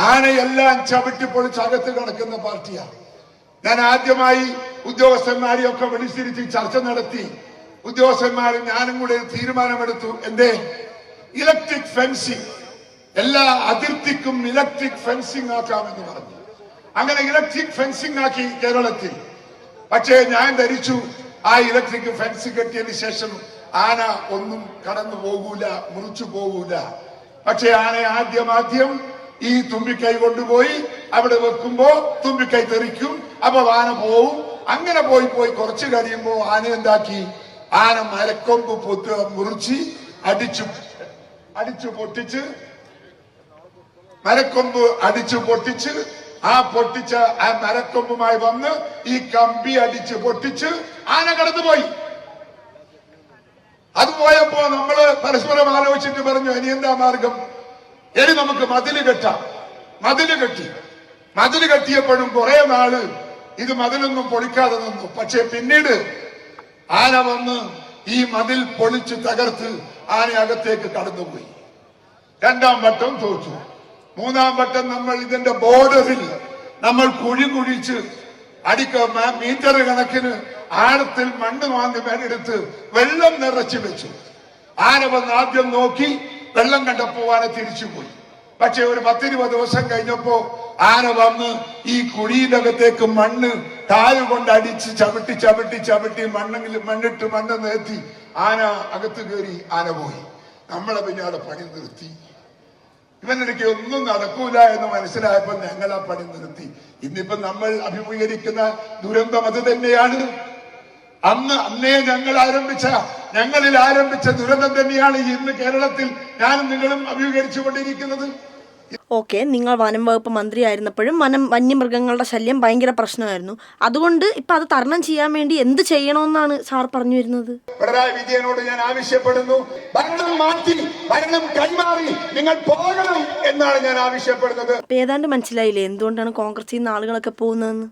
ആനയെല്ലാം ചവിട്ടി പൊളിച്ച് അകത്ത് കിടക്കുന്ന പാർട്ടിയാണ്. ഞാൻ ആദ്യമായി ഉദ്യോഗസ്ഥന്മാരെയൊക്കെ വിളിച്ചിരുത്തി ചർച്ച നടത്തി. ഉദ്യോഗസ്ഥന്മാരും ഞാനും കൂടെ തീരുമാനമെടുത്തു. എന്തേ? ഇലക്ട്രിക് ഫെൻസിങ്, എല്ലാ അതിർത്തിക്കും ഇലക്ട്രിക് ഫെൻസിങ് ആക്കാമെന്ന് പറഞ്ഞു. അങ്ങനെ ഇലക്ട്രിക് ഫെൻസിങ് ആക്കി കേരളത്തിൽ. പക്ഷേ ഞാൻ ധരിച്ചു ആ ഇലക്ട്രിക് ഫെൻസ് കെട്ടിയതിന് ശേഷം ആന ഒന്നും കടന്നു പോകൂല, മുറിച്ചു പോകൂല. പക്ഷെ ആനയെ ആദ്യം ഈ തുമ്പിക്കൈ കൊണ്ടുപോയി അവിടെ വെക്കുമ്പോ തുമ്പിക്കൈ തെറിക്കും, അപ്പൊ ആന പോവും. അങ്ങനെ പോയി കുറച്ച് കഴിയുമ്പോ ആന എന്താക്കി? ആന മരക്കൊമ്പ് മുറിച്ച് അടിച്ചു പൊട്ടിച്ച് മരക്കൊമ്പ് അടിച്ചു പൊട്ടിച്ച് ആ പൊട്ടിച്ച ആ മരക്കൊമ്പുമായി വന്ന് ഈ കമ്പി അടിച്ച് പൊട്ടിച്ച് ആന കടന്നുപോയി. അത് പോയപ്പോ നമ്മള് പരസ്പരം ആലോചിച്ചിട്ട് പറഞ്ഞു, ഇനി എന്താ മാർഗം? ഇനി നമുക്ക് മതില് കെട്ടാം. മതില് കെട്ടിയപ്പോഴും കുറെ നാള് ഇത് മതിലൊന്നും പൊളിക്കാതെ നിന്നു. പക്ഷെ പിന്നീട് ആന വന്ന് ഈ മതിൽ പൊളിച്ച് തകർത്ത് ആന അകത്തേക്ക് കടന്നുപോയി. രണ്ടാം വട്ടം തോറ്റു. മൂന്നാം വട്ടം നമ്മൾ ഇതിന്റെ ബോർഡറിൽ നമ്മൾ കുഴിച്ച് മീറ്റർ കണക്കിന് ആഴത്തിൽ മണ്ണ് മാന്തി മേലെടുത്ത് വെള്ളം നിറച്ചു വെച്ചു. ആന വന്ന് ആദ്യം നോക്കി, വെള്ളം കണ്ടപ്പോ ആന തിരിച്ചുപോയി. പക്ഷെ ഒരു 10-20 ദിവസം കഴിഞ്ഞപ്പോ ആന വന്ന് ഈ കുഴിയിലകത്തേക്ക് മണ്ണ് കാലുകൊണ്ട് അടിച്ച് ചവിട്ടി മണ്ണ് നിരത്തി ആന അകത്ത് കയറി. ആന പോയി. നമ്മളെ പിന്നാലെ പണി നിർത്തി. ഇവനിടയ്ക്ക് ഒന്നും നടക്കൂല എന്ന് മനസ്സിലായപ്പോൾ ഞങ്ങൾ ആ പണി നിർത്തി. ഇന്നിപ്പോ നമ്മൾ അഭിമുഖീകരിക്കുന്ന ദുരന്തം അത് തന്നെയാണ്. അന്നേ ഞങ്ങളിൽ ആരംഭിച്ച ദുരന്തം തന്നെയാണ് ഇന്ന് കേരളത്തിൽ ഞാനും നിങ്ങളും അഭിമുഖീകരിച്ചു കൊണ്ടിരിക്കുന്നത്. ഓക്കെ, നിങ്ങൾ വനം വകുപ്പ് മന്ത്രിയായിരുന്നപ്പോഴും വന്യമൃഗങ്ങളുടെ ശല്യം ഭയങ്കര പ്രശ്നമായിരുന്നു. അതുകൊണ്ട് ഇപ്പൊ അത് തരണം ചെയ്യാൻ വേണ്ടി എന്ത് ചെയ്യണമെന്നാണ് സാർ പറഞ്ഞു വരുന്നത്? പിണറായി വിജയനോട് ഞാൻ ആവശ്യപ്പെടുന്നു, ഭരണം മാറ്റി ഭരണം കൈമാറി നിങ്ങൾ പോകണം എന്നാണ് ഞാൻ ആവശ്യപ്പെടുന്നത്. ഏതാണ്ട് മനസ്സിലായില്ലേ എന്തുകൊണ്ടാണ് കോൺഗ്രസിൽ നിന്ന് ആളുകളൊക്കെ പോകുന്നതെന്ന്?